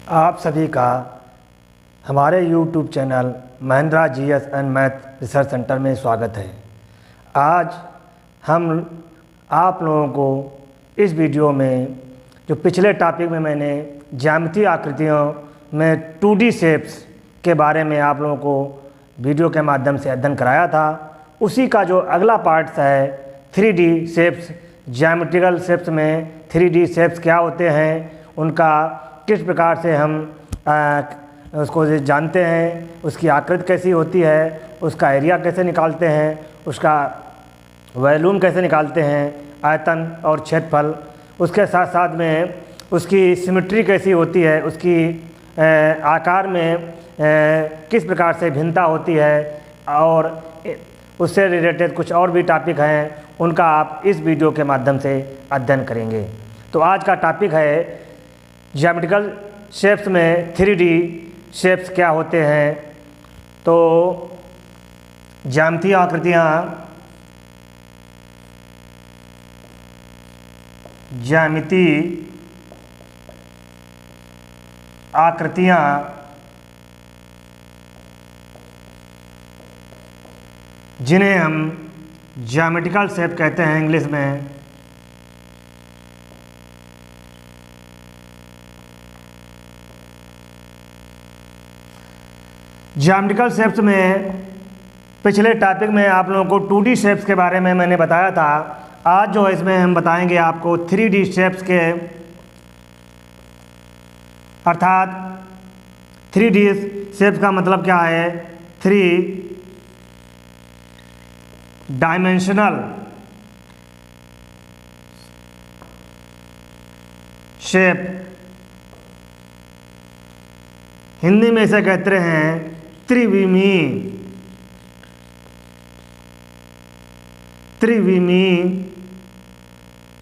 आप सभी का हमारे YouTube channel Mahindra GS and math research centre में स्वागत है। आज हम आप लोगों को इस वीडियो में जो पिछले टॉपिक में मैंने ज्यामितीय आकृतियों में 2D शेप्स के बारे में आप लोगों को वीडियो के माध्यम से अध्ययन कराया था, उसी का जो अगला पार्ट है 3D शेप्स। ज्यामिट्रिकल शेप्स में 3D शेप्स क्या होते हैं, उनका किस प्रकार से हम उसको जानते हैं, उसकी आकृति कैसी होती है, उसका एरिया कैसे निकालते हैं, उसका वॉल्यूम कैसे निकालते हैं, आयतन और क्षेत्रफल, उसके साथ साथ में उसकी सिमेट्री कैसी होती है, उसकी आकार में किस प्रकार से भिन्नता होती है, और उससे रिलेटेड कुछ और भी टॉपिक हैं, उनका आप इस वीडियो के माध्यम से अध्ययन करेंगे। तो आज का टॉपिक है ज्यामिट्रिकल शेप्स में 3D शेप्स क्या होते हैं। तो ज्यामितीय आकृतियाँ जिन्हें हम ज्यामिट्रिकल शेप कहते हैं इंग्लिश में, ज्यामिट्रिकल शेप्स में पिछले टॉपिक में आप लोगों को 2D शेप्स के बारे में मैंने बताया था। आज जो है इसमें हम बताएंगे आपको 3D शेप्स के, अर्थात 3D शेप्स का मतलब क्या है, 3 डायमेंशनल शेप। हिंदी में इसे कहते हैं त्रिविमीय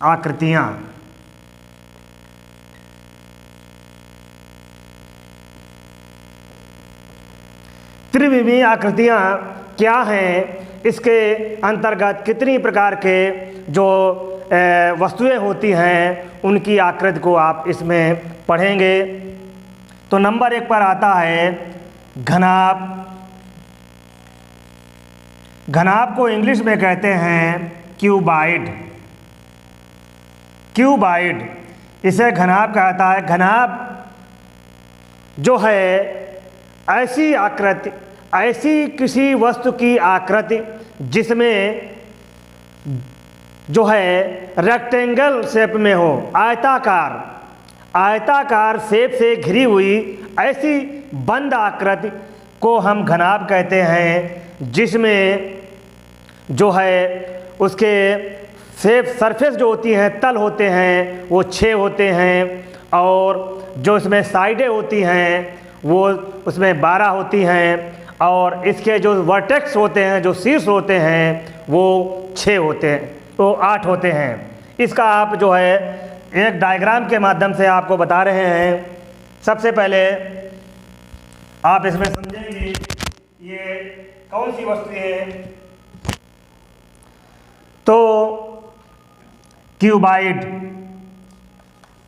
आकृतियाँ। त्रिविमीय आकृतियाँ क्या हैं, इसके अंतर्गत कितनी प्रकार के जो वस्तुएं होती हैं उनकी आकृति को आप इसमें पढ़ेंगे। तो नंबर 1 पर आता है घनाभ। घनाभ को इंग्लिश में कहते हैं क्यूबाइड। इसे घनाभ कहता है। घनाभ जो है ऐसी आकृति, ऐसी किसी वस्तु की आकृति जिसमें जो है रेक्टेंगल शेप में हो, आयताकार शेप से घिरी हुई ऐसी बंद आकृति को हम घनाभ कहते हैं, जिसमें जो है उसके शेप सरफेस जो होती हैं, तल होते हैं, वो 6 होते हैं, और जो इसमें साइडें होती हैं वो उसमें 12 होती हैं, और इसके जो वर्टेक्स होते हैं, जो शीर्ष होते हैं, वो 6 होते हैं, तो 8 होते हैं। इसका आप जो है एक डायग्राम के माध्यम से आपको बता रहे हैं। सबसे पहले आप इसमें समझेंगे ये कौन सी वस्तु है। तो क्यूबाइड,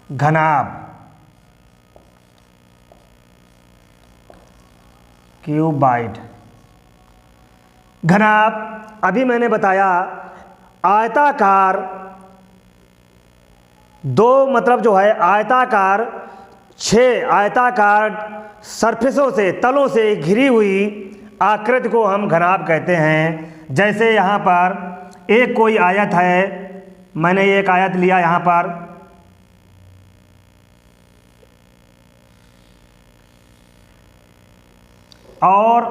घनाभ, घनाभ अभी मैंने बताया आयताकार, 2 मतलब जो है आयताकार 6 आयताकार सरफेसों से, तलों से घिरी हुई आकृति को हम घनाभ कहते हैं। जैसे यहाँ पर एक कोई आयत है, मैंने एक आयत लिया यहाँ पर, और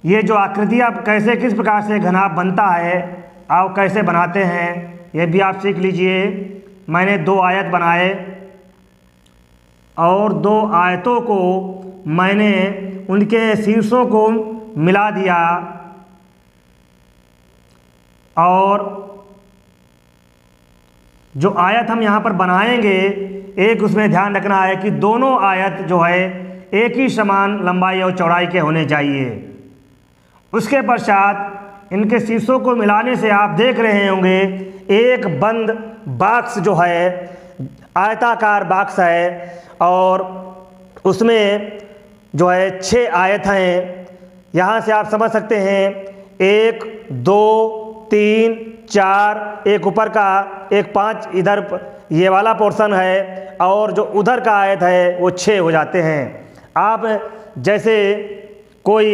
ये जो आकृति आप कैसे किस प्रकार से घनाभ बनता है, आप कैसे बनाते हैं, ये भी आप सीख लीजिए। मैंने 2 आयत बनाए और 2 आयतों को मैंने उनके शीर्षों को मिला दिया, और जो आयत हम यहाँ पर बनाएंगे, एक उसमें ध्यान रखना है कि दोनों आयत जो है एक ही समान लंबाई और चौड़ाई के होने चाहिए। उसके पश्चात इनके शीर्षों को मिलाने से आप देख रहे होंगे एक बंद बॉक्स जो है, आयताकार बॉक्स है, और उसमें जो है 6 आयत हैं। यहाँ से आप समझ सकते हैं 1 2 3 4, एक ऊपर का, एक 5 इधर ये वाला पोर्शन है, और जो उधर का आयत है वो 6 हो जाते हैं। आप जैसे कोई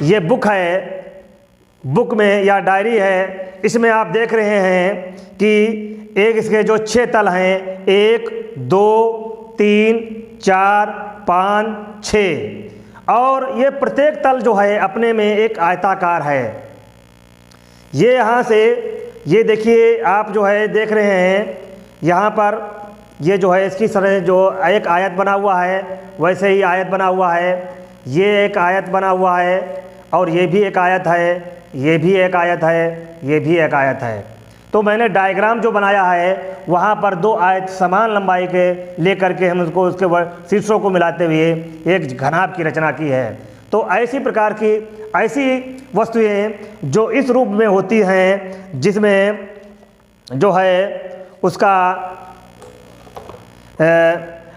ये बुक है, बुक में या डायरी है, इसमें आप देख रहे हैं कि एक इसके जो 6 तल हैं, 1 2 3 4 5 6, और ये प्रत्येक तल जो है अपने में एक आयताकार है। ये यहाँ से ये देखिए, आप जो है देख रहे हैं यहाँ पर ये जो है इसकी तरह जो एक आयत बना हुआ है वैसे ही आयत बना हुआ है, ये एक आयत बना हुआ है, और ये भी एक आयत है, ये भी एक आयत है, ये भी एक आयत है। तो मैंने डायग्राम जो बनाया है वहाँ पर 2 आयत समान लंबाई के लेकर के हम उसको उसके शीर्षों को मिलाते हुए एक घनाभ की रचना की है। तो ऐसी प्रकार की ऐसी वस्तुएं जो इस रूप में होती हैं, जिसमें जो है उसका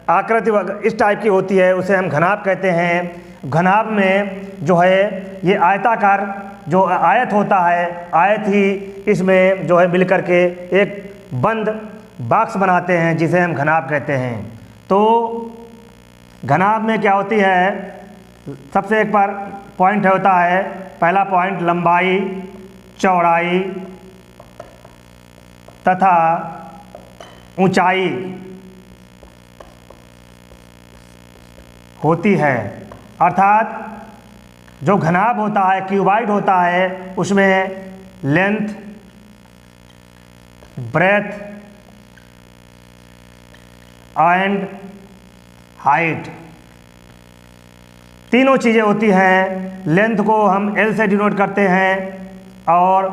आकृति इस टाइप की होती है, उसे हम घनाभ कहते हैं। घनाभ में जो है ये आयताकार जो आयत होता है, आयत ही इसमें जो है मिलकर के एक बंद बॉक्स बनाते हैं, जिसे हम घनाभ कहते हैं। तो घनाभ में क्या होती है, सबसे एक बार पॉइंट होता है, पहला पॉइंट लंबाई, चौड़ाई तथा ऊंचाई होती है। अर्थात जो घनाभ होता है, क्यूबाइड होता है, उसमें लेंथ, ब्रेथ एंड हाइट तीनों चीज़ें होती हैं। लेंथ को हम L से डिनोट करते हैं, और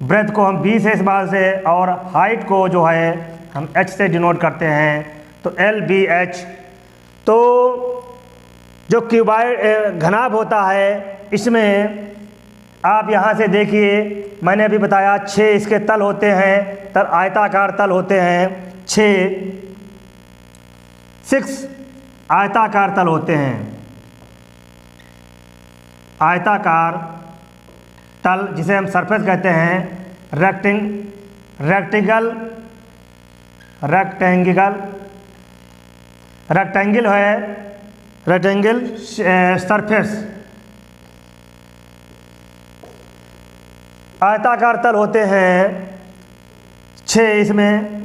ब्रेथ को हम B से इस्तेमाल से, और हाइट को जो है हम H से डिनोट करते हैं, तो LBH। तो जो क्यूबाइड घनाभ होता है, इसमें आप यहाँ से देखिए, मैंने अभी बताया 6 इसके तल होते हैं, तल आयताकार तल होते हैं, 6 आयताकार तल होते हैं। आयताकार तल जिसे हम सरफेस कहते हैं, रेक्टेंगल है, रेक्टेंगल सरफेस, आयताकार तल होते हैं 6 इसमें।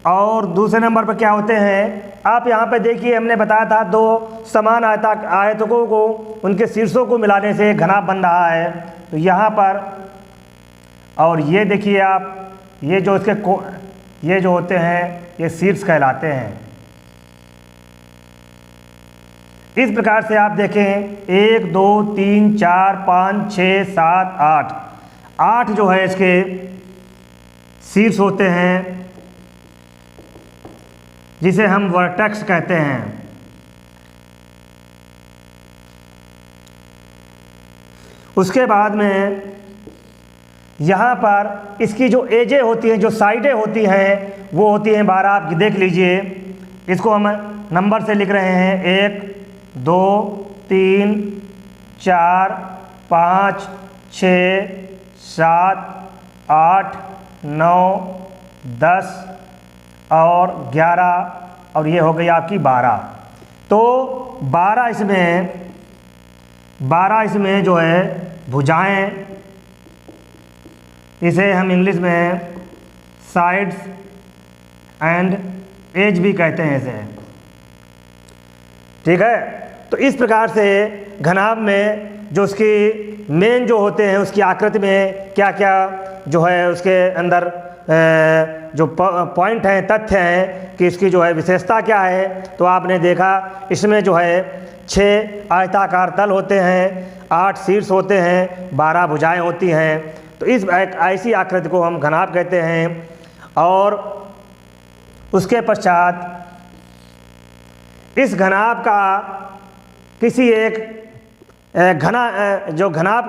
और दूसरे नंबर पर क्या होते हैं, आप यहाँ पे देखिए, हमने बताया था 2 समान आयतकों को उनके शीर्षों को मिलाने से घनाभ बन रहा है। तो यहाँ पर, और ये देखिए आप, ये जो इसके ये जो होते हैं ये शीर्ष कहलाते हैं। इस प्रकार से आप देखें 1 2 3 4 5 6 7 8 जो है इसके शीर्ष होते हैं, जिसे हम वर्टेक्स कहते हैं। उसके बाद में यहाँ पर इसकी जो एजें होती हैं, जो साइडें होती हैं, वो होती हैं 12। आप देख लीजिए, इसको हम नंबर से लिख रहे हैं 1 2 3 4 5 6 7 8 9 10 और 11, और ये हो गई आपकी 12। तो 12 इसमें जो है भुजाएं, इसे हम इंग्लिश में साइड्स एंड एज भी कहते हैं इसे, ठीक है। तो इस प्रकार से घनाभ में जो उसकी मेन जो होते हैं, उसकी आकृति में क्या क्या जो है उसके अंदर जो पॉइंट हैं, तथ्य हैं कि इसकी जो है विशेषता क्या है, तो आपने देखा इसमें जो है 6 आयताकार तल होते हैं, 8 शीर्ष होते हैं, 12 भुजाएं होती हैं। तो इस ऐसी आकृति को हम घनाभ कहते हैं। और उसके पश्चात इस घनाभ का किसी एक जो घनाभ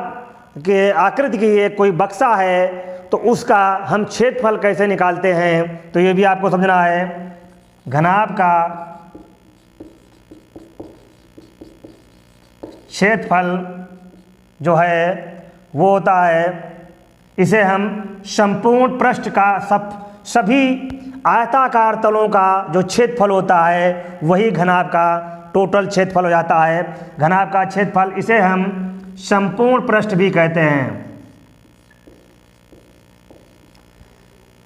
के आकृति की एक कोई बक्सा है, तो उसका हम क्षेत्रफल कैसे निकालते हैं, तो ये भी आपको समझना है। घनाभ का क्षेत्रफल जो है वो होता है, इसे हम संपूर्ण पृष्ठ का सभी आयताकार तलों का जो क्षेत्रफल होता है वही घनाभ का टोटल क्षेत्रफल हो जाता है। घनाभ का क्षेत्रफल इसे हम संपूर्ण पृष्ठ भी कहते हैं।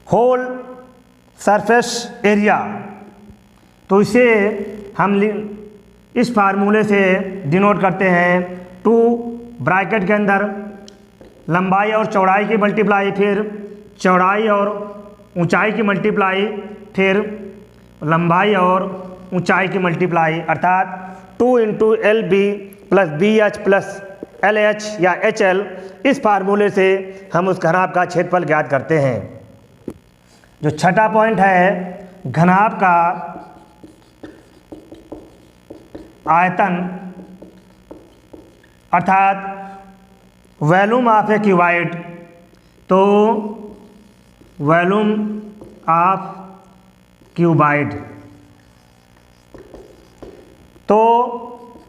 होल सरफेस एरिया, तो इसे हम इस फार्मूले से डिनोट करते हैं। 2 ब्रैकेट के अंदर लंबाई और चौड़ाई की मल्टीप्लाई, फिर चौड़ाई और ऊंचाई की मल्टीप्लाई, फिर लंबाई और ऊंचाई की मल्टीप्लाई, अर्थात 2 × LB + BH + LH या HL। इस फार्मूले से हम उस घनाभ का क्षेत्रफल ज्ञात करते हैं। जो छठा पॉइंट है, घनाभ का आयतन अर्थात वॉल्यूम ऑफ ए क्यूबाइड। तो वॉल्यूम ऑफ क्यूबाइड, तो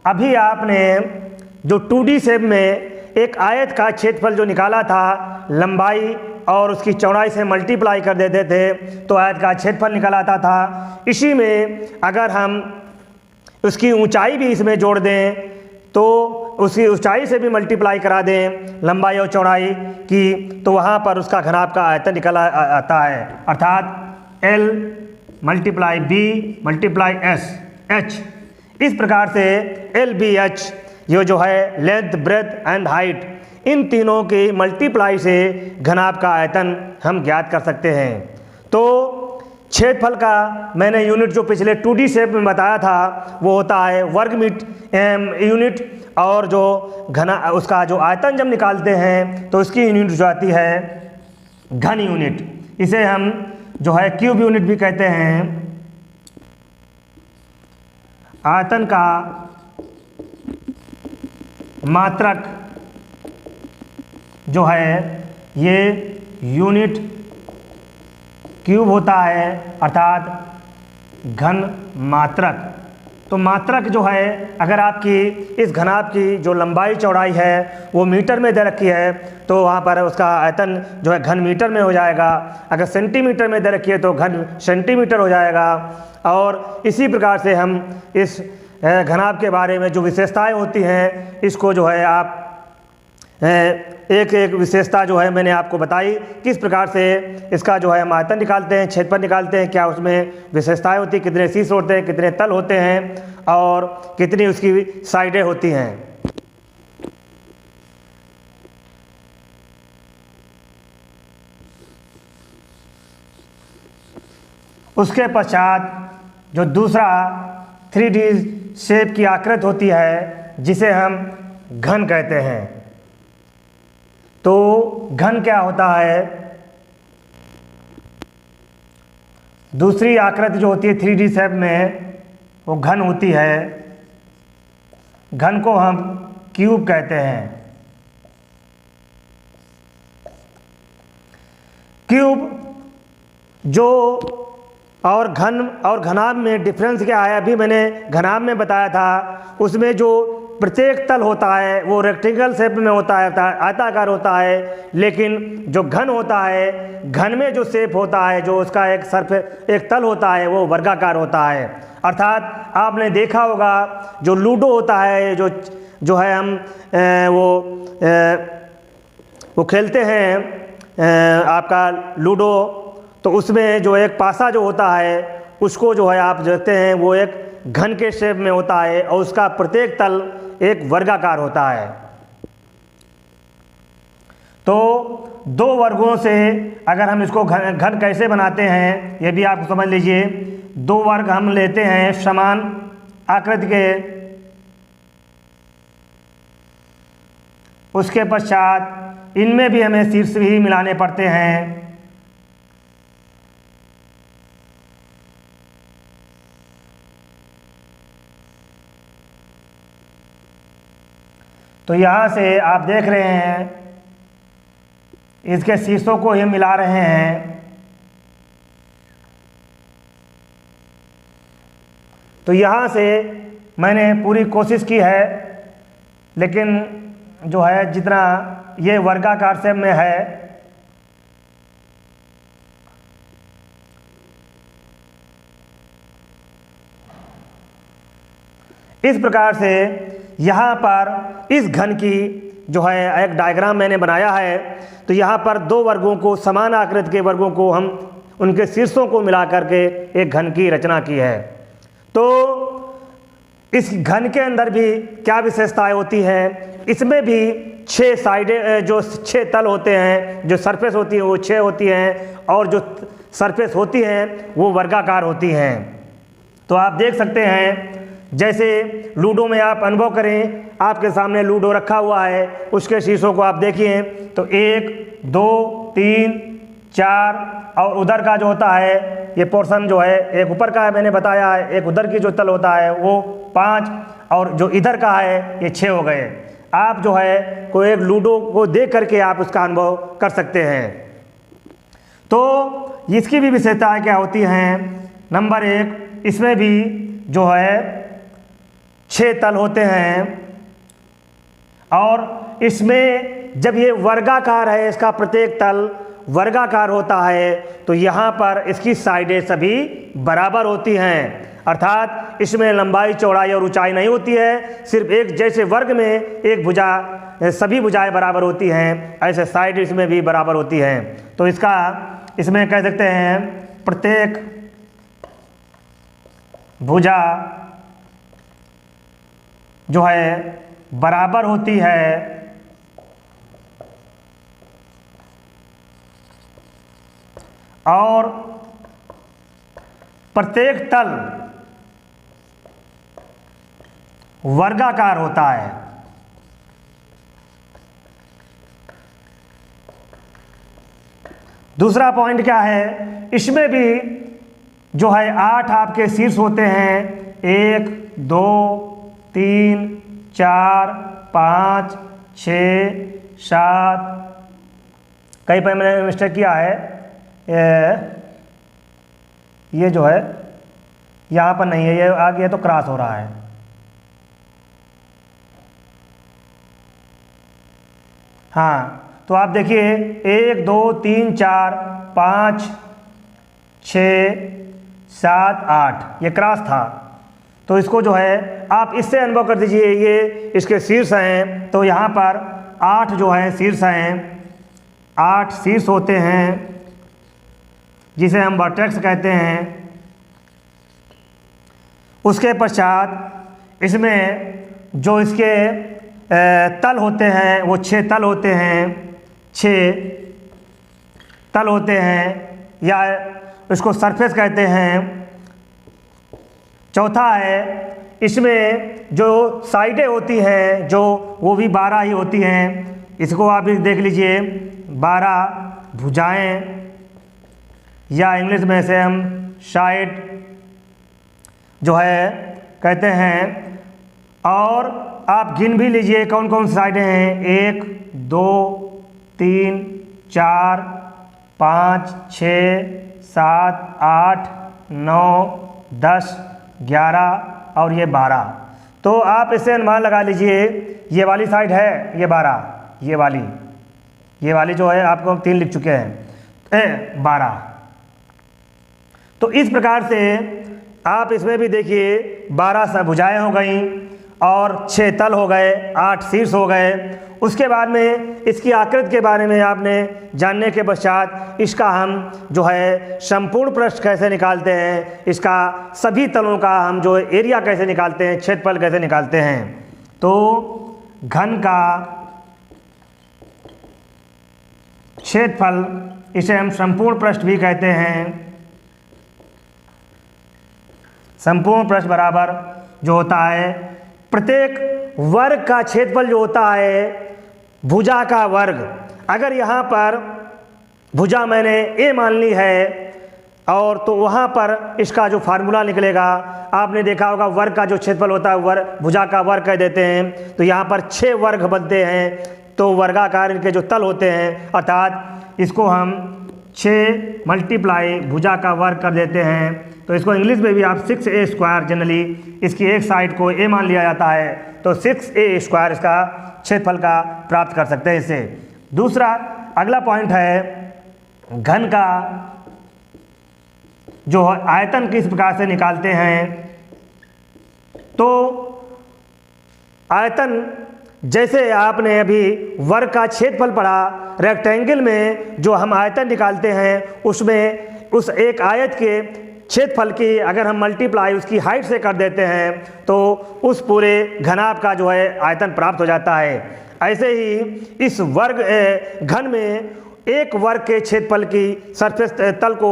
अभी आपने जो 2D शेप में एक आयत का क्षेत्रफल जो निकाला था, लंबाई और उसकी चौड़ाई से मल्टीप्लाई कर देते थे तो आयत का क्षेत्रफल निकल आता था। इसी में अगर हम उसकी ऊंचाई भी इसमें जोड़ दें तो उसकी ऊंचाई से भी मल्टीप्लाई करा दें लंबाई और चौड़ाई की, तो वहाँ पर उसका घनाभ का आयतन निकल आता है, अर्थात L × B × S H। इस प्रकार से LBH ये जो है लेंथ, ब्रेथ एंड हाइट, इन तीनों की मल्टीप्लाई से घनाभ का आयतन हम ज्ञात कर सकते हैं। तो क्षेत्रफल का मैंने यूनिट जो पिछले 2D शेप में बताया था वो होता है वर्ग यूनिट, और जो उसका जो आयतन जब निकालते हैं तो उसकी यूनिट जो आती है घन यूनिट। इसे हम जो है क्यूब यूनिट भी कहते हैं। आयतन का मात्रक जो है ये यूनिट क्यूब होता है, अर्थात घन मात्रक। तो मात्रक जो है, अगर आपकी इस घनाभ की जो लंबाई चौड़ाई है वो मीटर में दे रखी है तो वहाँ पर उसका आयतन जो है घन मीटर में हो जाएगा। अगर सेंटीमीटर में दे रखी है तो घन सेंटीमीटर हो जाएगा। और इसी प्रकार से हम इस घनाभ के बारे में जो विशेषताएं होती हैं इसको जो है आप एक एक विशेषता जो है मैंने आपको बताई, किस प्रकार से इसका जो है हम आयतन निकालते हैं, क्षेत्रफल निकालते हैं, क्या उसमें विशेषताएं होती हैं, कितने शीर्ष होते हैं, कितने तल होते हैं और कितनी उसकी साइडें होती हैं। उसके पश्चात जो दूसरा 3D शेप की आकृति होती है जिसे हम घन कहते हैं। तो घन क्या होता है? दूसरी आकृति जो होती है 3D शेप में वो घन होती है। घन को हम क्यूब कहते हैं। क्यूब जो और घन और घनाभ में डिफरेंस क्या है, अभी मैंने घनाभ में बताया था, उसमें जो प्रत्येक तल होता है वो रेक्टेंगल शेप में होता है, आयताकार होता है। लेकिन जो घन होता है, घन में जो शेप होता है, जो उसका एक तल होता है वो वर्गाकार होता है। अर्थात आपने देखा होगा जो लूडो होता है, जो है हम वो खेलते हैं आपका लूडो, तो उसमें जो एक पासा जो होता है उसको जो है आप देखते हैं वो एक घन के शेप में होता है और उसका प्रत्येक तल एक वर्गाकार होता है। तो दो वर्गों से अगर हम इसको घन कैसे बनाते हैं ये भी आप समझ लीजिए। दो वर्ग हम लेते हैं समान आकृति के, उसके पश्चात इनमें भी हमें शीर्ष ही मिलाने पड़ते हैं। तो यहाँ से आप देख रहे हैं इसके शीर्षों को ही मिला रहे हैं। तो यहाँ से मैंने पूरी कोशिश की है लेकिन जो है जितना ये वर्गाकार शेप में है, इस प्रकार से यहाँ पर इस घन की जो है एक डायग्राम मैंने बनाया है। तो यहाँ पर दो वर्गों को, समान आकृति के वर्गों को हम उनके शीर्षों को मिला करके एक घन की रचना की है। तो इस घन के अंदर भी क्या विशेषताएं होती हैं? इसमें भी 6 साइडें, जो 6 तल होते हैं, जो सरफेस होती है वो 6 होती हैं, और जो सरफेस होती हैं वो वर्गाकार होती हैं। तो आप देख सकते हैं, जैसे लूडो में आप अनुभव करें, आपके सामने लूडो रखा हुआ है, उसके शीशों को आप देखिए तो 1 2 3 4, और उधर का जो होता है ये पोर्शन जो है, एक ऊपर का है मैंने बताया है, एक उधर की जो तल होता है वो 5, और जो इधर का है ये 6 हो गए। आप जो है कोई एक लूडो को देख करके आप उसका अनुभव कर सकते हैं। तो इसकी भी विशेषताएं क्या होती हैं? नंबर 1, इसमें भी जो है 6 तल होते हैं, और इसमें जब ये वर्गाकार है, इसका प्रत्येक तल वर्गाकार होता है, तो यहाँ पर इसकी साइडें सभी बराबर होती हैं। अर्थात इसमें लंबाई, चौड़ाई और ऊंचाई नहीं होती है, सिर्फ एक जैसे वर्ग में एक भुजा, सभी भुजाएं बराबर होती हैं, ऐसे साइड इसमें भी बराबर होती हैं। तो इसका इसमें कह सकते हैं प्रत्येक भुजा जो है बराबर होती है, और प्रत्येक तल वर्गाकार होता है। दूसरा पॉइंट क्या है? इसमें भी जो है 8 आपके शीर्ष होते हैं, 1 2 3 4 5 6 7, कहीं पर मैंने मिस्टेक किया है, ये जो है यहाँ पर नहीं है, ये आगे है तो क्रॉस हो रहा है। हाँ, तो आप देखिए 1 2 3 4 5 6 7 8, ये क्रॉस था। तो इसको जो है आप इससे अनुभव कर दीजिए, ये इसके शीर्ष हैं, तो यहाँ पर 8 जो है शीर्ष हैं, 8 शीर्ष होते हैं, जिसे हम वर्टेक्स कहते हैं। उसके पश्चात इसमें जो इसके तल होते हैं वो 6 तल होते हैं, 6 तल होते हैं, या इसको सरफेस कहते हैं। चौथा है, इसमें जो साइडें होती हैं जो वो भी 12 ही होती हैं। इसको आप भी देख लीजिए, 12 भुजाएं, या इंग्लिश में से हम साइड जो है कहते हैं। और आप गिन भी लीजिए कौन कौन सी साइडें हैं, 1 2 3 4 5 6 7 8 9 10 11 और ये 12। तो आप इससे अनुमान लगा लीजिए, ये वाली साइड है ये 12, ये वाली जो है आपको हम 3 लिख चुके हैं, 12। तो इस प्रकार से आप इसमें भी देखिए 12 भुजाएं हो गई, और 6 तल हो गए, 8 शीर्ष हो गए। उसके बाद में इसकी आकृति के बारे में आपने जानने के पश्चात इसका हम जो है संपूर्ण पृष्ठ कैसे निकालते हैं, इसका सभी तलों का हम जो एरिया कैसे निकालते हैं, क्षेत्रफल कैसे निकालते हैं। तो घन का क्षेत्रफल, इसे हम संपूर्ण पृष्ठ भी कहते हैं। संपूर्ण पृष्ठ बराबर जो होता है प्रत्येक वर्ग का क्षेत्रफल जो होता है भुजा का वर्ग। अगर यहाँ पर भुजा मैंने ए मान ली है, और तो वहाँ पर इसका जो फार्मूला निकलेगा, आपने देखा होगा वर्ग का जो क्षेत्रफल होता है वर्ग भुजा का वर्ग कह देते हैं। तो यहाँ पर 6 वर्ग बनते हैं, तो वर्गाकार इनके जो तल होते हैं, अर्थात इसको हम 6 मल्टीप्लाई भुजा का वर्ग कर देते हैं, तो इसको इंग्लिश में भी आप 6a² जनरली इसकी एक साइड को a मान लिया जाता है, तो 6a² इसका क्षेत्रफल का प्राप्त कर सकते हैं इससे। दूसरा अगला पॉइंट है घन का जो आयतन किस प्रकार से निकालते हैं। तो आयतन जैसे आपने अभी वर्ग का क्षेत्रफल पढ़ा, रेक्टेंगल में जो हम आयतन निकालते हैं उसमें उस एक आयत के क्षेत्रफल की अगर हम मल्टीप्लाई उसकी हाइट से कर देते हैं तो उस पूरे घनाभ का जो है आयतन प्राप्त हो जाता है। ऐसे ही इस वर्ग घन में एक वर्ग के क्षेत्रफल की सरफेस तल को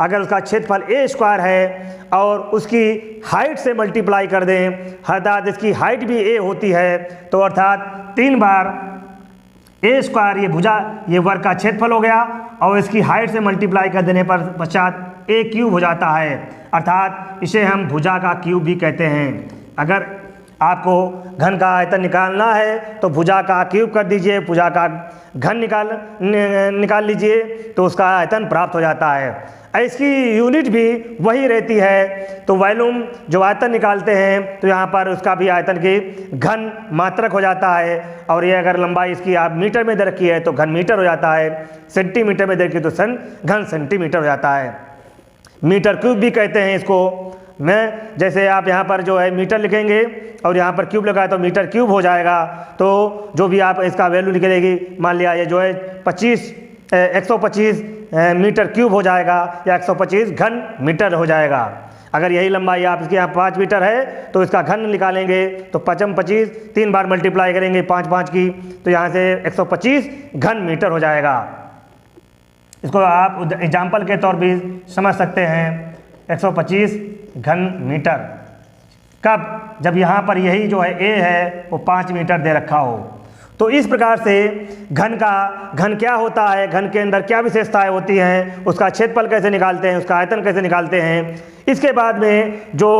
अगर उसका क्षेत्रफल a² है और उसकी हाइट से मल्टीप्लाई कर दें, अर्थात इसकी हाइट भी a होती है, तो अर्थात 3 बार a² ये भुजा ये वर्ग का क्षेत्रफल हो गया और इसकी हाइट से मल्टीप्लाई कर देने पर पश्चात a³ हो जाता है, अर्थात इसे हम भुजा का क्यूब भी कहते हैं। अगर आपको घन का आयतन निकालना है तो भुजा का क्यूब कर दीजिए, भुजा का घन निकाल लीजिए तो उसका आयतन प्राप्त हो जाता है। इसकी यूनिट भी वही रहती है, तो वॉल्यूम जो आयतन निकालते हैं तो यहाँ पर उसका भी आयतन की घन मात्रक हो जाता है। और ये अगर लंबाई इसकी आप मीटर में दे रखी है तो घन मीटर हो जाता है, सेंटीमीटर में दे रखी तो घन सेंटीमीटर हो जाता है। मीटर क्यूब भी कहते हैं इसको। मैं जैसे आप यहाँ पर जो है मीटर लिखेंगे और यहाँ पर क्यूब लगाए तो मीटर क्यूब हो जाएगा, तो जो भी आप इसका वैल्यू निकलेगी, मान लिया ये जो है 125 मीटर क्यूब हो जाएगा या 125 घन मीटर हो जाएगा। अगर यही लंबाई आप इसके यहाँ 5 मीटर है तो इसका घन निकालेंगे तो 5×5 3 बार मल्टीप्लाई करेंगे 5×5 की, तो यहाँ से 125 घन मीटर हो जाएगा। इसको आप एग्जाम्पल के तौर भी समझ सकते हैं, 125 घन मीटर। कब? जब यहाँ पर यही जो है a है वो 5 मीटर दे रखा हो। तो इस प्रकार से घन क्या होता है, घन के अंदर क्या विशेषताएं होती हैं, उसका क्षेत्रफल कैसे निकालते हैं, उसका आयतन कैसे निकालते हैं। इसके बाद में जो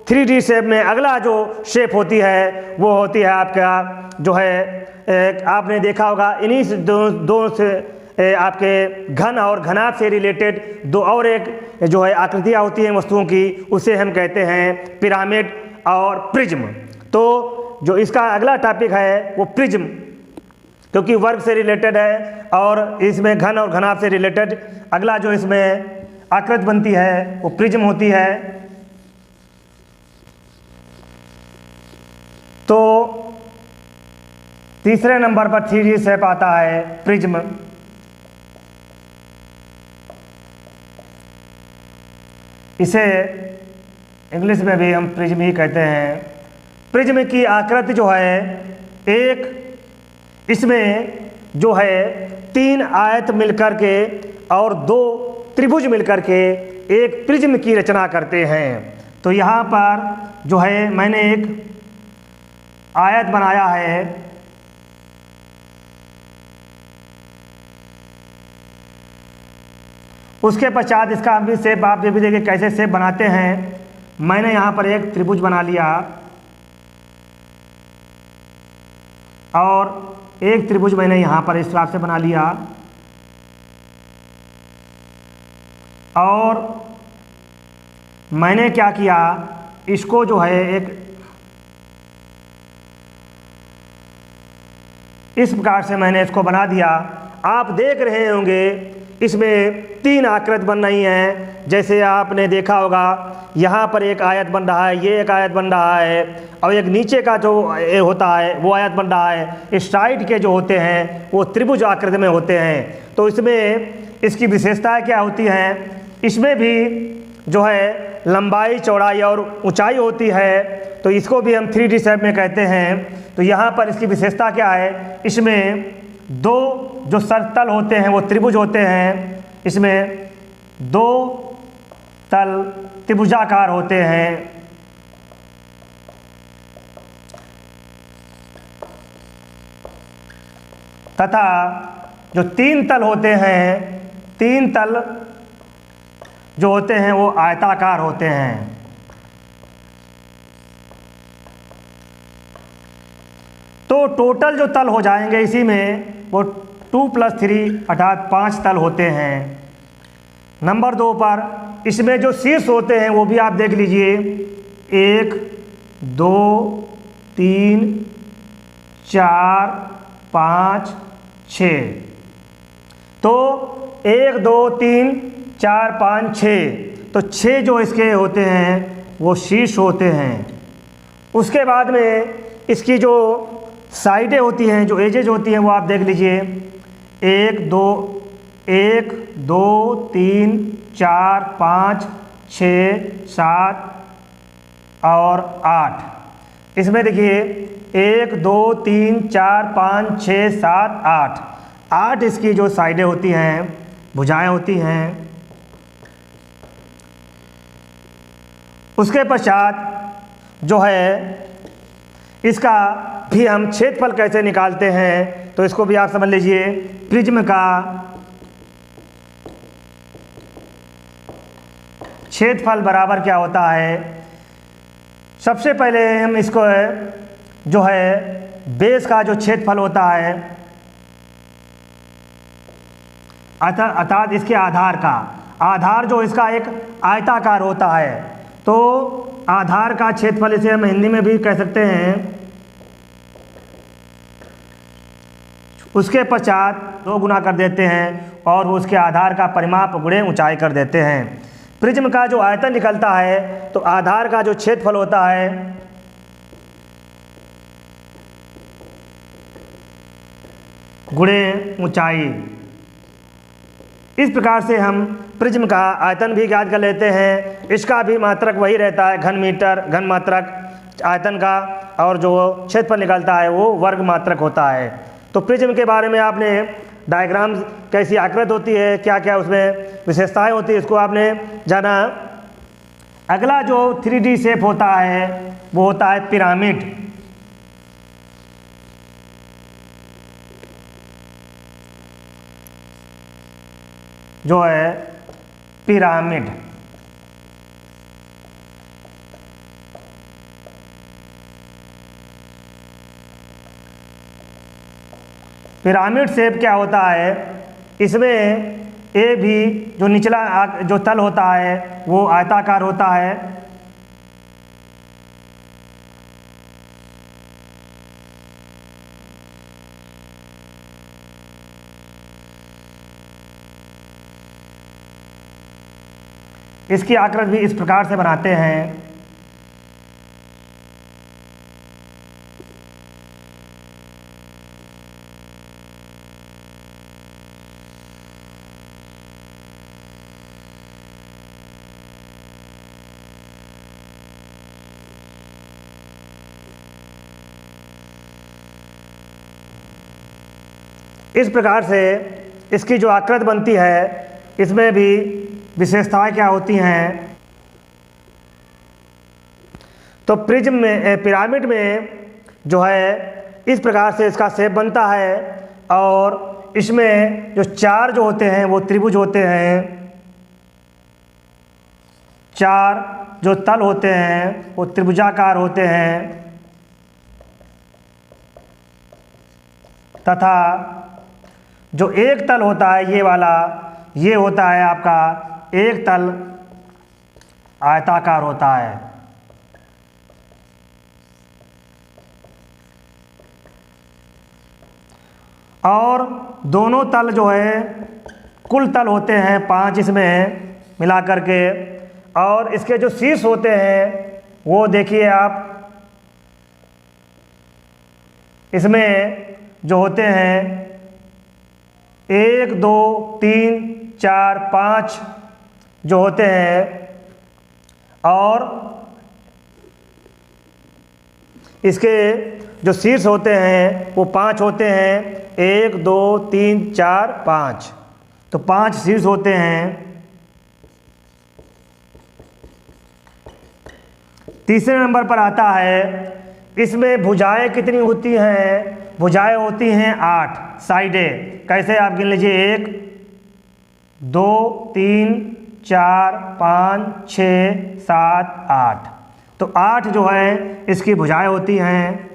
3D शेप में अगला जो शेप होती है वो होती है आपका जो है आपने देखा होगा इन्हीं दो से आपके घन और घनाभ से रिलेटेड दो और एक जो है आकृतियाँ होती हैं वस्तुओं की, उसे हम कहते हैं पिरामिड और प्रिज्म। तो जो इसका अगला टॉपिक है वो प्रिज्म, क्योंकि वर्ग से रिलेटेड है और इसमें घन और घनाभ से रिलेटेड अगला जो इसमें आकृति बनती है वो प्रिज्म होती है। तो तीसरे नंबर पर 3D शेप आता है प्रिज्म। इसे इंग्लिश में भी हम प्रिज्म ही कहते हैं। प्रिज्म की आकृति जो है एक इसमें जो है 3 आयत मिलकर के और 2 त्रिभुज मिलकर के एक प्रिज्म की रचना करते हैं। तो यहाँ पर जो है मैंने एक आयत बनाया है, उसके पश्चात इसका भी शेप आप भी देखिए कैसे शेप बनाते हैं। मैंने यहाँ पर एक त्रिभुज बना लिया और एक त्रिभुज मैंने यहाँ पर इस हिसाब से बना लिया और मैंने क्या किया, इसको जो है एक इस प्रकार से मैंने इसको बना दिया। आप देख रहे होंगे इसमें 3 आकृति बन रही हैं। जैसे आपने देखा होगा यहाँ पर एक आयत बन रहा है, ये एक आयत बन रहा है और एक नीचे का जो होता है वो आयत बन रहा है। इस साइड के जो होते हैं वो त्रिभुज आकृति में होते हैं। तो इसमें इसकी विशेषताएं क्या होती हैं, इसमें भी जो है लंबाई चौड़ाई और ऊंचाई होती है, तो इसको भी हम 3D शेप में कहते हैं। तो यहाँ पर इसकी विशेषता क्या है, इसमें 2 जो सरतल होते हैं वो त्रिभुज होते हैं, इसमें 2 तल त्रिभुजाकार होते हैं। तथा जो 3 तल होते हैं, 3 तल जो होते हैं वो आयताकार होते हैं। तो टोटल जो तल हो जाएंगे इसी में वो 2 + 3 अर्थात 5 तल होते हैं। नंबर 2 पर इसमें जो शीर्ष होते हैं वो भी आप देख लीजिए, 1 2 3 4 5 6। तो 1 2 3 4 5 6, तो 6 जो इसके होते हैं वो शीर्ष होते हैं। उसके बाद में इसकी जो साइडें होती हैं, जो एजेज होती हैं, वो आप देख लीजिए, 1 2 3 4 5 6 7 और 8। इसमें देखिए 1 2 3 4 5 6 7 8 इसकी जो साइडें होती हैं, भुजाएं होती हैं। उसके पश्चात जो है इसका भी हम क्षेत्रफल कैसे निकालते हैं, तो इसको भी आप समझ लीजिए। प्रिज्म का क्षेत्रफल बराबर क्या होता है। सबसे पहले हम इसको जो है बेस का जो क्षेत्रफल होता है, अर्थात इसके आधार का, आधार जो इसका एक आयताकार होता है, तो आधार का क्षेत्रफल इसे हम हिंदी में भी कह सकते हैं। उसके पश्चात 2 गुना कर देते हैं और उसके आधार का परिमाप गुणे ऊंचाई कर देते हैं। प्रिज्म का जो आयतन निकलता है, तो आधार का जो क्षेत्रफल होता है गुणे ऊंचाई। इस प्रकार से हम प्रिज्म का आयतन भी ज्ञात कर लेते हैं। इसका भी मात्रक वही रहता है, घन मीटर घन मात्रक आयतन का, और जो क्षेत्रफल निकलता है वो वर्ग मात्रक होता है। तो प्रिज्म के बारे में आपने डायग्राम, कैसी आकृति होती है, क्या क्या उसमें विशेषताएं होती है, इसको आपने जाना। अगला जो 3D शेप होता है वो होता है पिरामिड। जो है पिरामिड, पिरामिड शेप क्या होता है, इसमें ए भी जो निचला जो तल होता है वो आयताकार होता है। इसकी आकृति भी इस प्रकार से बनाते हैं। इस प्रकार से इसकी जो आकृति बनती है, इसमें भी विशेषताएं क्या होती हैं। तो प्रिज्म में, पिरामिड में जो है इस प्रकार से इसका शेप बनता है, और इसमें जो 4 जो होते हैं वो त्रिभुज होते हैं। 4 जो तल होते हैं वो त्रिभुजाकार होते हैं, तथा जो एक तल होता है ये वाला, ये होता है आपका एक तल आयताकार होता है। और दोनों तल जो है, कुल तल होते हैं 5 इसमें मिला करके, और इसके जो शीर्ष होते हैं वो देखिए आप, इसमें जो होते हैं 1 2 3 4 5 जो होते हैं, और इसके जो शीर्ष होते हैं वो 5 होते हैं। 1 2 3 4 5, तो 5 शीर्ष होते हैं। तीसरे नंबर पर आता है, इसमें भुजाएं कितनी होती हैं। भुजाएं होती हैं 8 साइडें। कैसे आप गिन लीजिए, 1 2 3 4 5 6 7 8। तो 8 जो है इसकी भुजाएं होती हैं,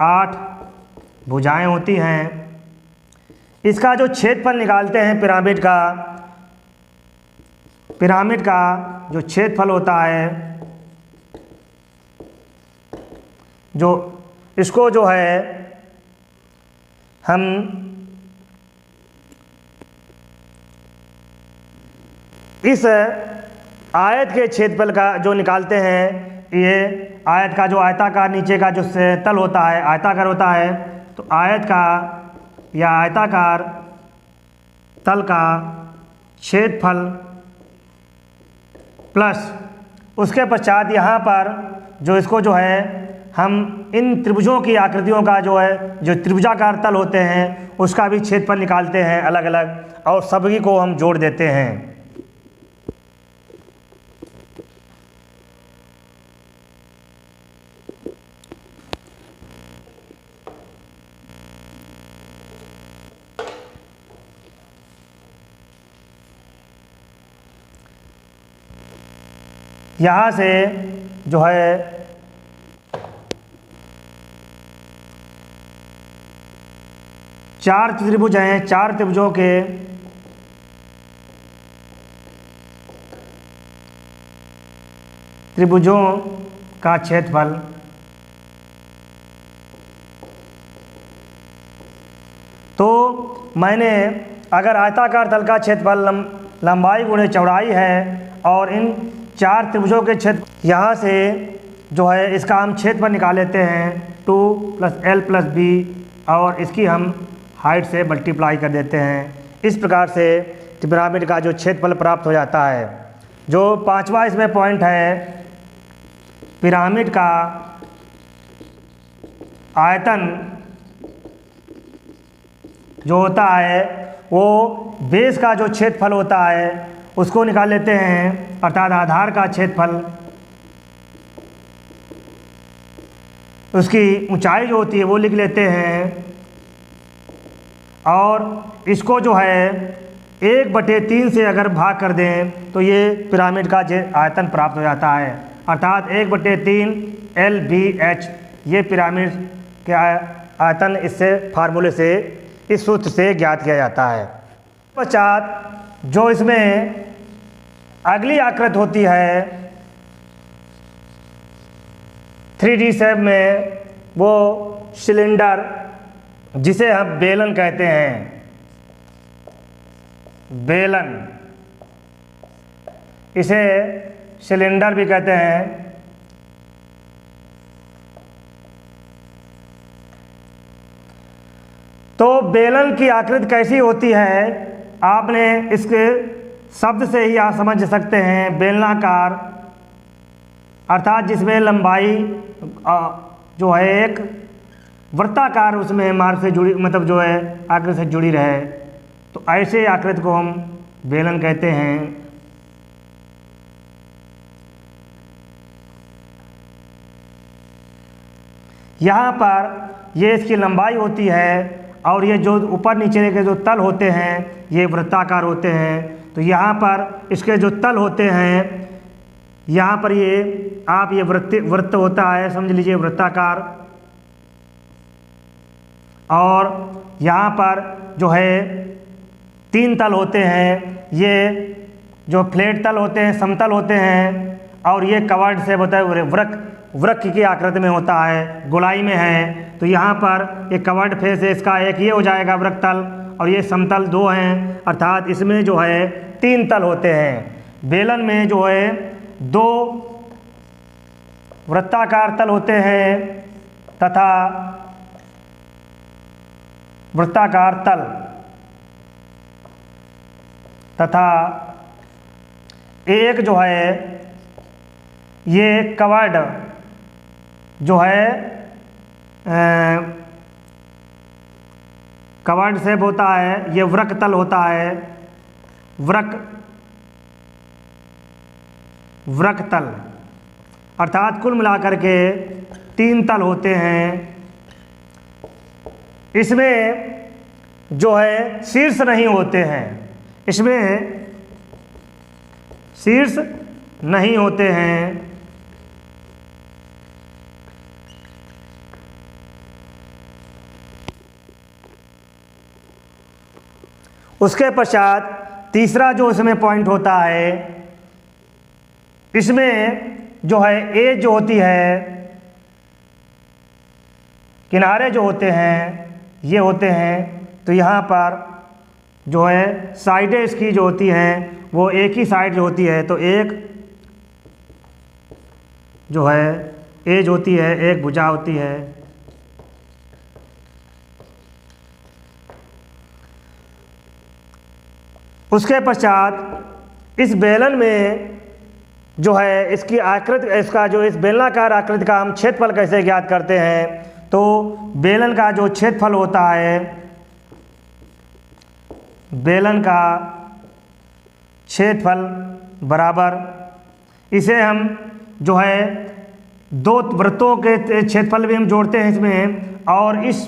8 भुजाएं होती हैं। इसका जो क्षेत्रफल निकालते हैं पिरामिड का, पिरामिड का जो क्षेत्रफल होता है, जो इसको जो है हम इस आयत के क्षेत्रफल का जो निकालते हैं, ये आयत का जो आयताकार नीचे का जो तल होता है आयताकार होता है, तो आयत का या आयताकार तल का क्षेत्रफल प्लस उसके पश्चात यहाँ पर जो इसको जो है हम इन त्रिभुजों की आकृतियों का जो है जो त्रिभुजाकार तल होते हैं उसका भी क्षेत्रफल निकालते हैं अलग अलग, और सभी को हम जोड़ देते हैं। यहाँ से जो है चार त्रिभुज हैं, चार त्रिभुजों के का क्षेत्रफल तो मैंने अगर आयताकार तल का क्षेत्रफल लंबाई गुणे चौड़ाई है और इन चार त्रिभुजों के क्षेत्र यहाँ से जो है इसका हम क्षेत्रफल निकाल लेते हैं 2 + L + B और इसकी हम हाइट से मल्टीप्लाई कर देते हैं। इस प्रकार से पिरामिड का जो क्षेत्रफल प्राप्त हो जाता है। जो पांचवा इसमें पॉइंट है, पिरामिड का आयतन जो होता है वो बेस का जो क्षेत्रफल होता है उसको निकाल लेते हैं, अर्थात आधार का क्षेत्रफल, उसकी ऊंचाई जो होती है वो लिख लेते हैं, और इसको जो है 1/3 से अगर भाग कर दें तो ये पिरामिड का आयतन प्राप्त हो जाता है, अर्थात 1/3 LBH ये पिरामिड का आयतन इससे फार्मूले से इस सूत्र से ज्ञात किया जाता है। पश्चात जो इसमें अगली आकृति होती है 3D शेप में, वो सिलेंडर जिसे हम बेलन कहते हैं, बेलन, इसे सिलेंडर भी कहते हैं। तो बेलन की आकृति कैसी होती है, आपने इसके शब्द से ही आप समझ सकते हैं, बेलनाकार, अर्थात जिसमें लंबाई जो है एक वृत्ताकार उसमें मार्ग से जुड़ी, मतलब जो है आकृति से जुड़ी रहे, तो ऐसे आकृति को हम बेलन कहते हैं। यहाँ पर ये इसकी लंबाई होती है और ये जो ऊपर नीचे के जो तल होते हैं ये वृत्ताकार होते हैं। तो यहाँ पर इसके जो तल होते हैं, यहाँ पर ये आप ये वृत्त होता है, समझ लीजिए वृत्ताकार, और यहाँ पर जो है 3 तल होते हैं, ये जो फ्लैट तल होते हैं, समतल होते हैं, और ये कवर्ड से होता है, वृक्क की आकृति में होता है, गोलाई में है। तो यहाँ पर एक कवर्ड फेस है, इसका एक ये हो जाएगा वृक्क तल, और ये समतल 2 हैं, अर्थात इसमें जो है 3 तल होते हैं। बेलन में जो है 2 वृत्ताकार तल होते हैं तथा वृत्ताकार तल तथा एक जो है ये कवर्ड जो है कवर्ड शेप होता है, ये वृक्क तल होता है, वृक्क तल, अर्थात कुल मिलाकर के 3 तल होते हैं। इसमें जो है शीर्ष नहीं होते हैं, इसमें शीर्ष नहीं होते हैं। उसके पश्चात तीसरा जो इसमें पॉइंट होता है इसमें जो है एज जो होती है, किनारे जो होते हैं ये होते हैं, तो यहाँ पर जो है साइडें इसकी जो होती हैं वो एक ही साइड जो होती है, तो एक जो है एज होती है, एक भुजा होती है। उसके पश्चात इस बेलन में जो है इसकी आकृति, इसका जो इस बेलनाकार आकृति का हम क्षेत्रफल कैसे ज्ञात करते हैं, तो बेलन का जो क्षेत्रफल होता है, बेलन का क्षेत्रफल बराबर, इसे हम जो है दो वृत्तों के क्षेत्रफल भी हम जोड़ते हैं इसमें, और इस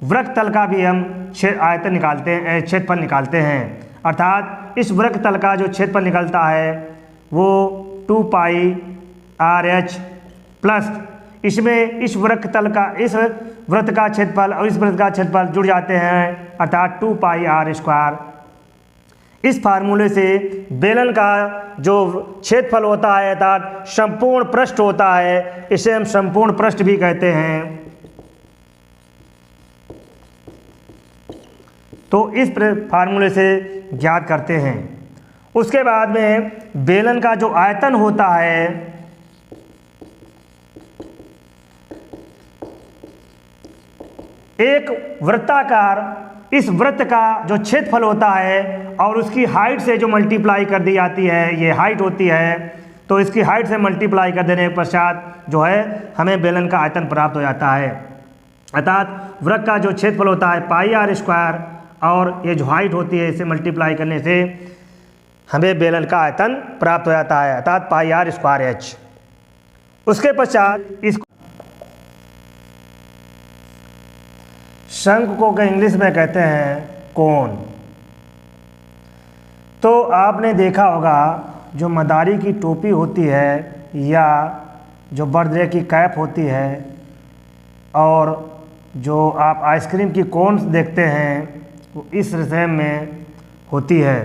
वृत्त तल का भी हम आयतन निकालते हैं, क्षेत्रफल निकालते हैं। अर्थात इस वृत्त तल का जो क्षेत्रफल निकलता है वो 2 पाई आर एच प्लस इसमें इस वृत्त तल का, इस वृत्त का क्षेत्रफल और इस वृत्त का क्षेत्रफल जुड़ जाते हैं, अर्थात 2 पाई आर स्क्वायर। इस फार्मूले से बेलन का जो क्षेत्रफल होता है अर्थात संपूर्ण पृष्ठ होता है, इसे हम संपूर्ण पृष्ठ भी कहते हैं। तो इस फार्मूले से ज्ञात करते हैं। उसके बाद में बेलन का जो आयतन होता है, एक वृत्ताकार, इस वृत्त का जो क्षेत्रफल होता है और उसकी हाइट से जो मल्टीप्लाई कर दी जाती है, ये हाइट होती है, तो इसकी हाइट से मल्टीप्लाई कर देने के पश्चात जो है हमें बेलन का आयतन प्राप्त हो जाता है। अर्थात वृत्त का जो क्षेत्रफल होता है पाई आर स्क्वायर और ये जो हाइट होती है इसे मल्टीप्लाई करने से हमें बेलन का आयतन प्राप्त हो जाता है, अर्थात पाई आर स्क्वायर एच। उसके पश्चात इस शंख को इंग्लिश में कहते हैं कोन। तो आपने देखा होगा जो मदारी की टोपी होती है या जो बर्थडे की कैप होती है और जो आप आइसक्रीम की कोन्स देखते हैं वो इस शेप में होती है।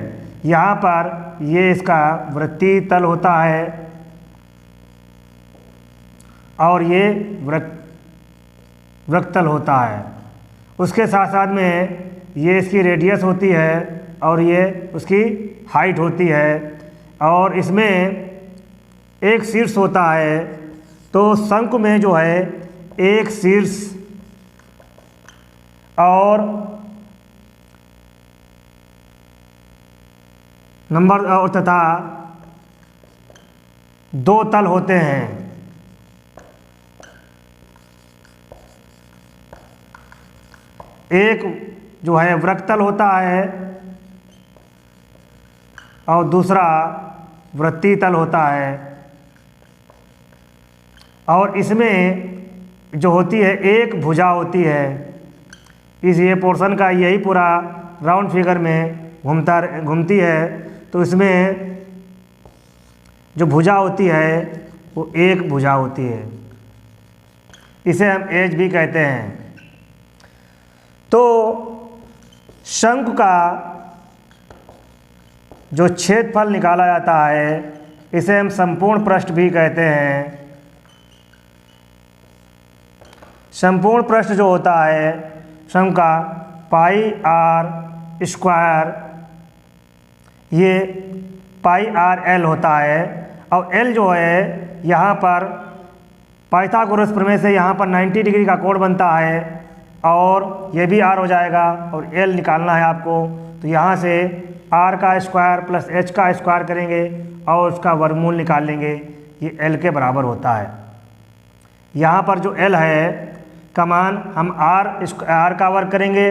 यहाँ पर ये इसका वृत्तीय तल होता है और ये वृत्त तल होता है। उसके साथ साथ में ये इसकी रेडियस होती है और ये उसकी हाइट होती है और इसमें एक शीर्ष होता है। तो शंख में जो है एक शीर्ष और नंबर और तथा 2 तल होते हैं। एक जो है वृत्त तल होता है और दूसरा वृत्तीय तल होता है और इसमें जो होती है एक भुजा होती है। इस ये पोर्शन का यही पूरा राउंड फिगर में घूमती है, तो इसमें जो भुजा होती है वो एक भुजा होती है, इसे हम एज भी कहते हैं। तो शंख का जो क्षेत्रफल निकाला जाता है इसे हम संपूर्ण पृष्ठ भी कहते हैं। संपूर्ण पृष्ठ जो होता है शंख का पाई आर स्क्वायर, ये पाई आर एल होता है और एल जो है यहाँ पर पाइथागोरस प्रमेय से यहाँ पर 90 डिग्री का कोण बनता है और ये भी आर हो जाएगा और एल निकालना है आपको। तो यहाँ से आर का स्क्वायर प्लस एच का स्क्वायर करेंगे और उसका वर्गमूल निकाल लेंगे, ये एल के बराबर होता है। यहाँ पर जो एल है का मान हम आर का वर्ग करेंगे,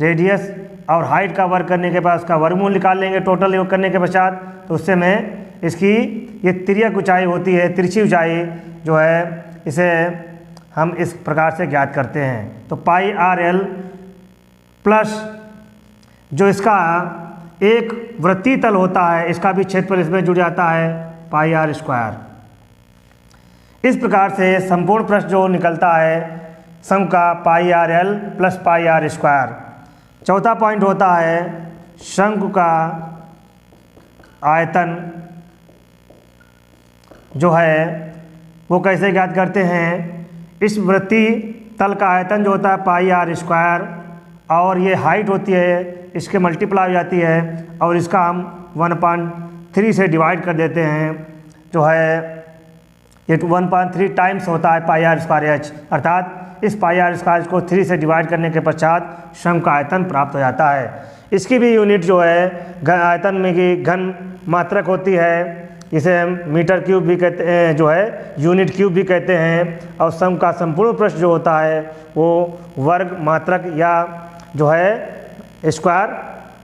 रेडियस और हाइट का वर्ग करने के बाद उसका वर्गमूल निकाल लेंगे टोटल योग करने के पश्चात। तो उससे में इसकी ये तिर्यक ऊंचाई होती है, तिरछी ऊंचाई जो है इसे हम इस प्रकार से ज्ञात करते हैं। तो पाई आर एल प्लस जो इसका एक वृत्तीय तल होता है इसका भी क्षेत्रफल इसमें जुड़ जाता है पाई आर स्क्वायर। इस प्रकार से संपूर्ण पृष्ठ जो निकलता है शंख का pi R L plus pi R square. चौथा पॉइंट होता है शंख का आयतन जो है वो कैसे ज्ञात करते हैं, इस वृत्तीय तल का आयतन जो होता है पाई आर स्क्वायर, और ये हाइट होती है इसके मल्टीप्लाई हो जाती है, और इसका हम 1/3 से डिवाइड कर देते हैं, जो है ये 1/3 टाइम्स होता है पाई आर स्क्वायर एच, अर्थात इस पाई आर स्क्वायर को 3 से डिवाइड करने के पश्चात शंकु का आयतन प्राप्त हो जाता है। इसकी भी यूनिट जो है आयतन में की घन मात्रक होती है, इसे हम मीटर क्यूब भी कहते हैं, जो है यूनिट क्यूब भी कहते हैं, और शंकु का संपूर्ण पृष्ठ जो होता है वो वर्ग मात्रक या जो है स्क्वायर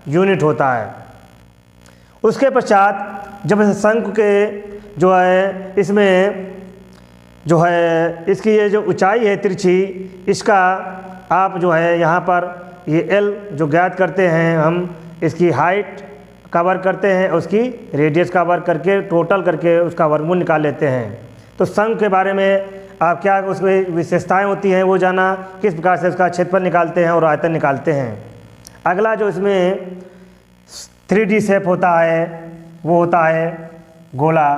यूनिट होता है। उसके पश्चात जब शंकु के जो है इसमें जो है इसकी ये जो ऊंचाई है तिरछी, इसका आप जो है यहाँ पर ये एल जो ज्ञात करते हैं, हम इसकी हाइट का वर्ग करते हैं, उसकी रेडियस का वर्ग करके टोटल करके उसका वर्गमूल निकाल लेते हैं। तो शंकु के बारे में आप क्या उसमें विशेषताएं होती हैं वो जाना, किस प्रकार से उसका क्षेत्रफल निकालते हैं और आयतन निकालते हैं। अगला जो इसमें 3D शेप होता है वो होता है गोला,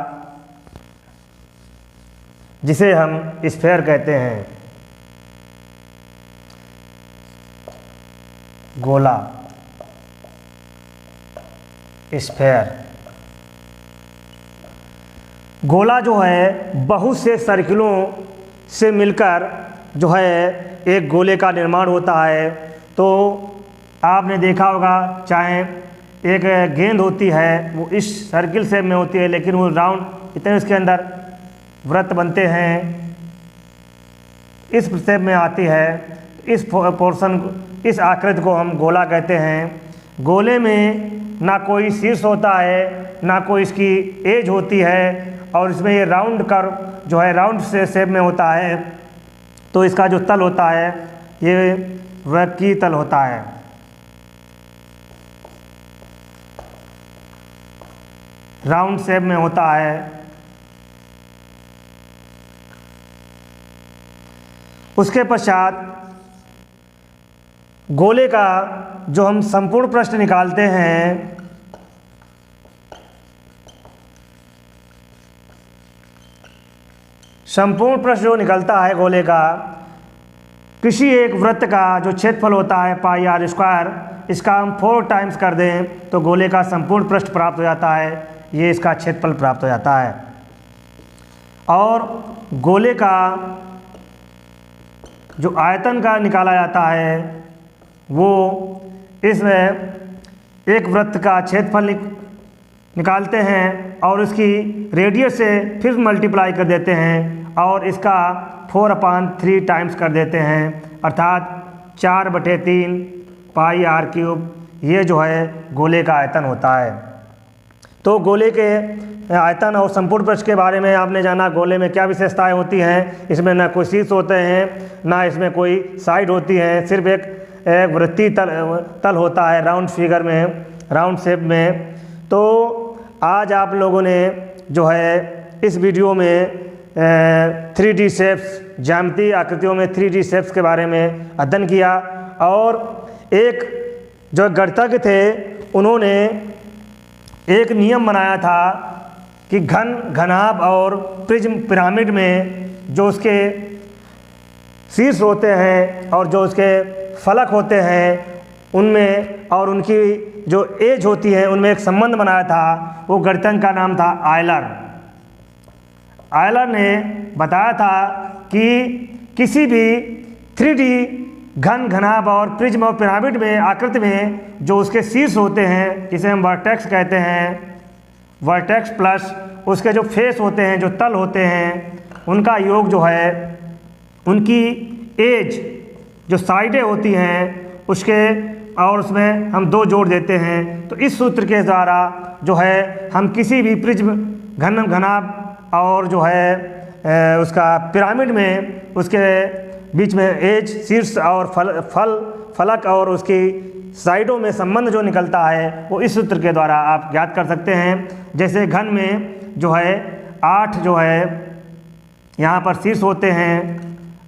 जिसे हम स्फीयर कहते हैं। गोला, स्फीयर। गोला जो है बहुत से सर्किलों से मिलकर जो है एक गोले का निर्माण होता है। तो आपने देखा होगा, चाहे एक गेंद होती है वो इस सर्किल शेप में होती है, लेकिन वो राउंड इतने उसके अंदर वृत्त बनते हैं, इस शेप में आती है। इस पोर्शन, इस आकृति को हम गोला कहते हैं। गोले में ना कोई शीर्ष होता है, ना कोई इसकी एज होती है, और इसमें ये राउंड कर्व जो है राउंड से शेप में होता है। तो इसका जो तल होता है ये वक्रीय तल होता है। राउंड शेप में होता है। उसके पश्चात गोले का जो हम संपूर्ण पृष्ठ निकालते हैं, संपूर्ण पृष्ठ जो निकलता है गोले का, किसी एक वृत्त का जो क्षेत्रफल होता है पाई आर स्क्वायर, इसका हम 4 टाइम्स कर दें तो गोले का संपूर्ण पृष्ठ प्राप्त हो जाता है। ये इसका क्षेत्रफल प्राप्त हो जाता है। और गोले का जो आयतन का निकाला जाता है वो इसमें एक वृत्त का क्षेत्रफल निकालते हैं और उसकी रेडियस से फिर मल्टीप्लाई कर देते हैं और इसका 4/3 टाइम्स कर देते हैं, अर्थात 4/3 पाई आर क्यूब। ये जो है गोले का आयतन होता है। तो गोले के आयतन और संपूर्ण पृष्ठ के बारे में आपने जाना, गोले में क्या विशेषताएं होती हैं। इसमें ना कोई शीर्ष होते हैं, ना इसमें कोई साइड होती है, सिर्फ एक वृत्तीय तल होता है राउंड फिगर में, राउंड शेप में। तो आज आप लोगों ने जो है इस वीडियो में 3D शेप्स, ज्यामितीय आकृतियों में 3D शेप्स के बारे में अध्ययन किया। और एक जो गणितज्ञ थे उन्होंने एक नियम बनाया था कि घनाभ और प्रिज्म पिरामिड में जो उसके शीर्ष होते हैं और जो उसके फलक होते हैं उनमें और उनकी जो एज होती है उनमें एक संबंध बनाया था। वो गणितज्ञ का नाम था आयलर। आयलर ने बताया था कि किसी भी 3D घनाभ और प्रिज्म और पिरामिड में आकृति में जो उसके शीर्ष होते हैं, जिसे हम वर्टेक्स कहते हैं, वर्टेक्स प्लस उसके जो फेस होते हैं, जो तल होते हैं, उनका योग जो है उनकी एज जो साइडें होती हैं उसके और उसमें हम 2 जोड़ देते हैं। तो इस सूत्र के द्वारा जो है हम किसी भी प्रिज्म घनाभ और जो है उसका पिरामिड में उसके बीच में एज, शीर्ष और फलक और उसकी साइडों में संबंध जो निकलता है वो इस सूत्र के द्वारा आप ज्ञात कर सकते हैं। जैसे घन में जो है 8 जो है यहाँ पर शीर्ष होते हैं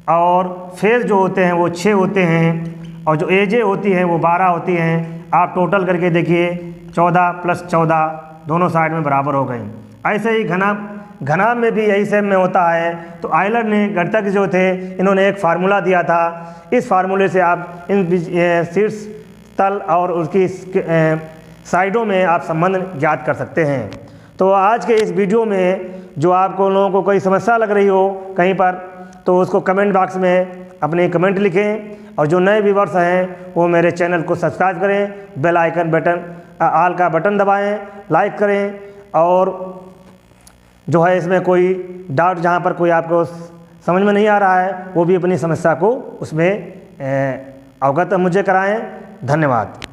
और फेस जो होते हैं वो 6 होते हैं और जो एजें होती हैं वो 12 होती हैं। आप टोटल करके देखिए 14 + 14 दोनों साइड में बराबर हो गई। ऐसे ही घना में भी यही सेम में होता है। तो आयलर ने गणितज्ञ जो थे इन्होंने एक फार्मूला दिया था। इस फार्मूले से आप इन शीर्ष तल और उसकी साइडों में आप संबंध ज्ञात कर सकते हैं। तो आज के इस वीडियो में जो आपको लोगों को कोई समस्या लग रही हो कहीं पर, तो उसको कमेंट बॉक्स में अपने कमेंट लिखें। और जो नए व्यूवर्स हैं वो मेरे चैनल को सब्सक्राइब करें, बेल आइकन बटन ऑल का बटन दबाएं, लाइक करें। और जो है इसमें कोई डाउट जहाँ पर कोई आपको समझ में नहीं आ रहा है वो भी अपनी समस्या को उसमें अवगत मुझे कराएं। धन्यवाद।